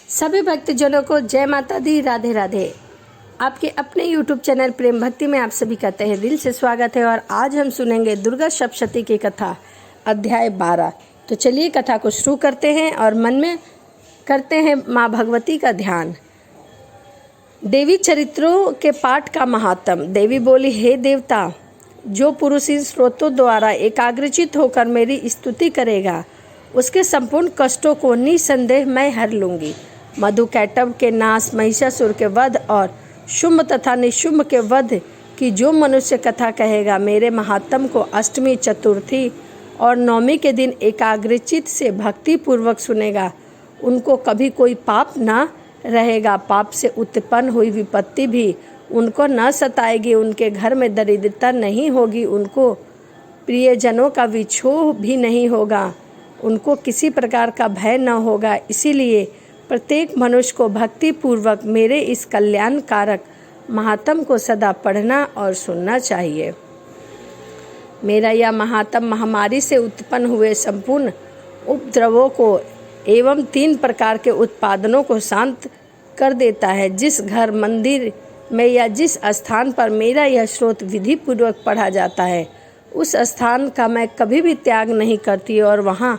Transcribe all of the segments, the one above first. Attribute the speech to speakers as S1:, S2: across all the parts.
S1: सभी भक्तजनों को जय माता दी, राधे राधे। आपके अपने YouTube चैनल प्रेम भक्ति में आप सभी का तहे दिल से स्वागत है। और आज हम सुनेंगे दुर्गा सप्तशती की कथा, अध्याय 12। तो चलिए कथा को शुरू करते हैं और मन में करते हैं माँ भगवती का ध्यान। देवी चरित्रों के पाठ का महात्म। देवी बोली, हे देवता, जो पुरुष इन स्रोतों द्वारा एकाग्रचित होकर मेरी स्तुति करेगा, उसके संपूर्ण कष्टों को निसंदेह मैं हर लूँगी। मधुकैटभ के नाश, महिषासुर के वध और शुंभ तथा निशुंभ के वध की जो मनुष्य कथा कहेगा, मेरे महात्म को अष्टमी, चतुर्थी और नवमी के दिन एकाग्रचित से भक्ति पूर्वक सुनेगा, उनको कभी कोई पाप न रहेगा। पाप से उत्पन्न हुई विपत्ति भी उनको न सताएगी, उनके घर में दरिद्रता नहीं होगी, उनको प्रियजनों का विछोह भी नहीं होगा, उनको किसी प्रकार का भय न होगा। इसीलिए प्रत्येक मनुष्य को भक्ति पूर्वक मेरे इस कल्याण कारक महात्म को सदा पढ़ना और सुनना चाहिए। मेरा यह महात्म महामारी से उत्पन्न हुए संपूर्ण उपद्रवों को एवं 3 प्रकार के उत्पादनों को शांत कर देता है। जिस घर, मंदिर में या जिस स्थान पर मेरा यह स्रोत विधि पूर्वक पढ़ा जाता है, उस स्थान का मैं कभी भी त्याग नहीं करती और वहाँ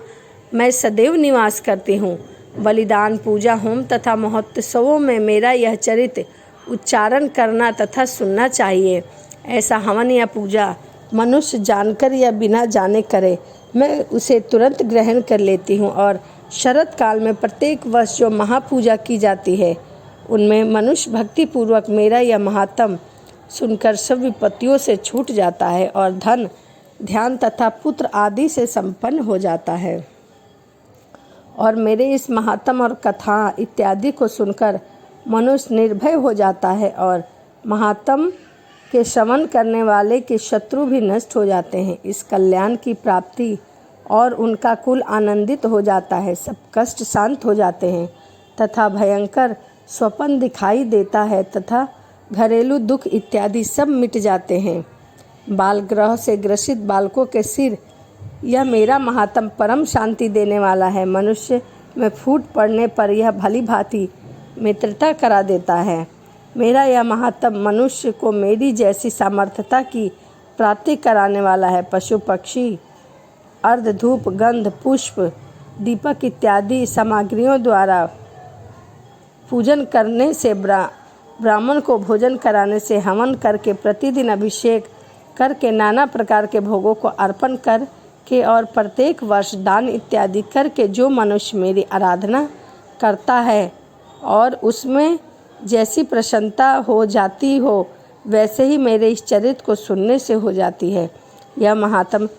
S1: मैं सदैव निवास करती हूँ। बलिदान, पूजा, होम तथा महोत्सवों में मेरा यह चरित्र उच्चारण करना तथा सुनना चाहिए। ऐसा हवन या पूजा मनुष्य जानकर या बिना जाने करे, मैं उसे तुरंत ग्रहण कर लेती हूँ। और शरद काल में प्रत्येक वर्ष जो महापूजा की जाती है, उनमें मनुष्य भक्ति पूर्वक मेरा यह महात्म सुनकर सब विपत्तियों से छूट जाता है और धन, ध्यान तथा पुत्र आदि से संपन्न हो जाता है। और मेरे इस महात्म और कथा इत्यादि को सुनकर मनुष्य निर्भय हो जाता है और महात्म के श्रवण करने वाले के शत्रु भी नष्ट हो जाते हैं। इस कल्याण की प्राप्ति और उनका कुल आनंदित हो जाता है, सब कष्ट शांत हो जाते हैं तथा भयंकर स्वप्न दिखाई देता है तथा घरेलू दुख इत्यादि सब मिट जाते हैं। बाल ग्रह से ग्रसित बालकों के सिर, यह मेरा महात्म परम शांति देने वाला है। मनुष्य में फूट पड़ने पर यह भली भांति मित्रता करा देता है। मेरा यह महात्म मनुष्य को मेरी जैसी सामर्थ्यता की प्राप्ति कराने वाला है। पशु पक्षी अर्ध, धूप, गंध, पुष्प, दीपक इत्यादि सामग्रियों द्वारा पूजन करने से, ब्राह्मण को भोजन कराने से, हवन करके, प्रतिदिन अभिषेक करके, नाना प्रकार के भोगों को अर्पण कर के और प्रत्येक वर्ष दान इत्यादि करके जो मनुष्य मेरी आराधना करता है और उसमें जैसी प्रसन्नता हो जाती हो, वैसे ही मेरे इस चरित्र को सुनने से हो जाती है। यह महात्म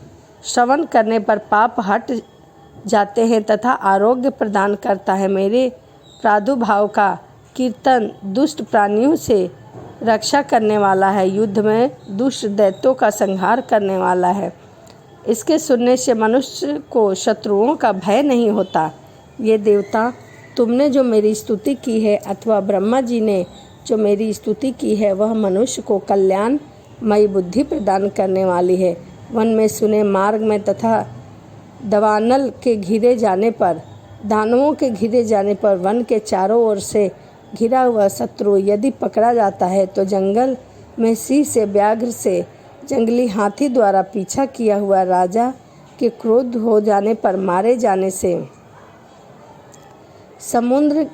S1: श्रवण करने पर पाप हट जाते हैं तथा आरोग्य प्रदान करता है। मेरे प्रादुर्भाव का कीर्तन दुष्ट प्राणियों से रक्षा करने वाला है, युद्ध में दुष्ट दैत्यों का संहार करने वाला है। इसके सुनने से मनुष्य को शत्रुओं का भय नहीं होता। ये देवता, तुमने जो मेरी स्तुति की है अथवा ब्रह्मा जी ने जो मेरी स्तुति की है, वह मनुष्य को कल्याणमयी बुद्धि प्रदान करने वाली है। वन में सुने मार्ग में तथा दवानल के घिरे जाने पर, दानवों के घिरे जाने पर वन के चारों ओर से घिरा हुआ शत्रु यदि पकड़ा जाता है, तो जंगल में सिंह से, व्याघ्र से, जंगली हाथी द्वारा पीछा किया हुआ राजा के क्रोध हो जाने पर मारे जाने से, समुद्र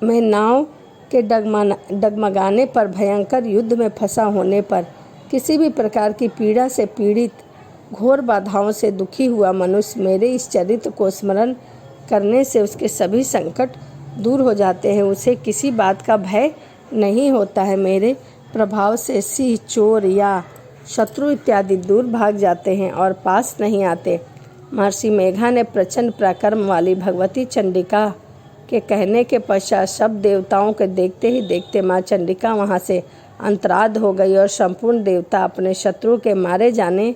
S1: में नाव के डगमगाने पर, भयंकर युद्ध में फंसा होने पर, किसी भी प्रकार की पीड़ा से पीड़ित, घोर बाधाओं से दुखी हुआ मनुष्य मेरे इस चरित्र को स्मरण करने से उसके सभी संकट दूर हो जाते हैं। उसे किसी बात का भय नहीं होता है। मेरे प्रभाव से सिंह, चोर या शत्रु इत्यादि दूर भाग जाते हैं और पास नहीं आते। महर्षि मेघा ने प्रचंड पराक्रम वाली भगवती चंडिका के कहने के पश्चात सब देवताओं के देखते ही देखते माँ चंडिका वहाँ से अंतराध हो गई और संपूर्ण देवता अपने शत्रु के मारे जाने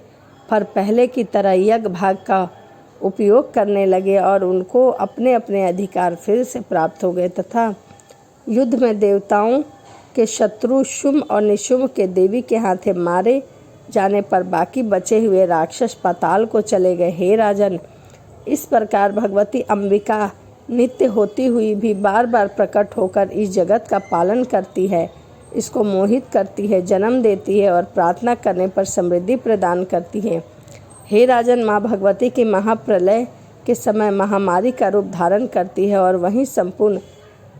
S1: पर पहले की तरह यज्ञ भाग का उपयोग करने लगे और उनको अपने अपने अधिकार फिर से प्राप्त हो गए तथा युद्ध में देवताओं के शत्रु शुंभ और निशुंभ के देवी के हाथे मारे जाने पर बाकी बचे हुए राक्षस पाताल को चले गए। हे राजन, इस प्रकार भगवती अंबिका नित्य होती हुई भी बार बार प्रकट होकर इस जगत का पालन करती है, इसको मोहित करती है, जन्म देती है और प्रार्थना करने पर समृद्धि प्रदान करती है। हे राजन, माँ भगवती की महाप्रलय के समय महामारी का रूप धारण करती है और वहीं संपूर्ण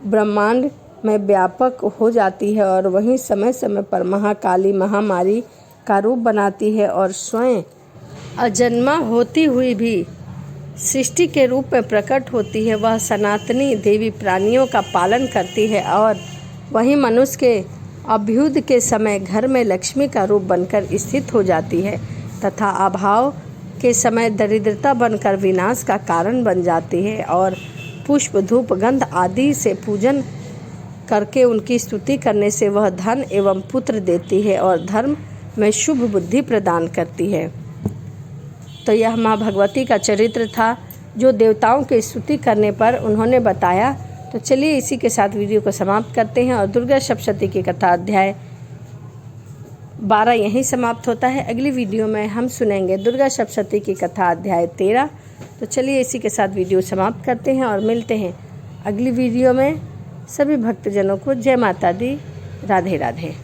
S1: ब्रह्मांड में व्यापक हो जाती है और वहीं समय समय पर महाकाली महामारी का रूप बनाती है और स्वयं अजन्मा होती हुई भी सृष्टि के रूप में प्रकट होती है। वह सनातनी देवी प्राणियों का पालन करती है और वहीं मनुष्य के अभ्युदय के समय घर में लक्ष्मी का रूप बनकर स्थित हो जाती है तथा अभाव के समय दरिद्रता बनकर विनाश का कारण बन जाती है और पुष्प धूप गंध आदि से पूजन करके उनकी स्तुति करने से वह धन एवं पुत्र देती है और धर्म में शुभ बुद्धि प्रदान करती है। तो यह माँ भगवती का चरित्र था जो देवताओं की स्तुति करने पर उन्होंने बताया। तो चलिए इसी के साथ वीडियो को समाप्त करते हैं और दुर्गा सप्तशती की कथा अध्याय 12 यहीं समाप्त होता है। अगली वीडियो में हम सुनेंगे दुर्गा सप्तशती की कथा अध्याय 13। तो चलिए इसी के साथ वीडियो समाप्त करते हैं और मिलते हैं अगली वीडियो में। सभी भक्तजनों को जय माता दी, राधे राधे।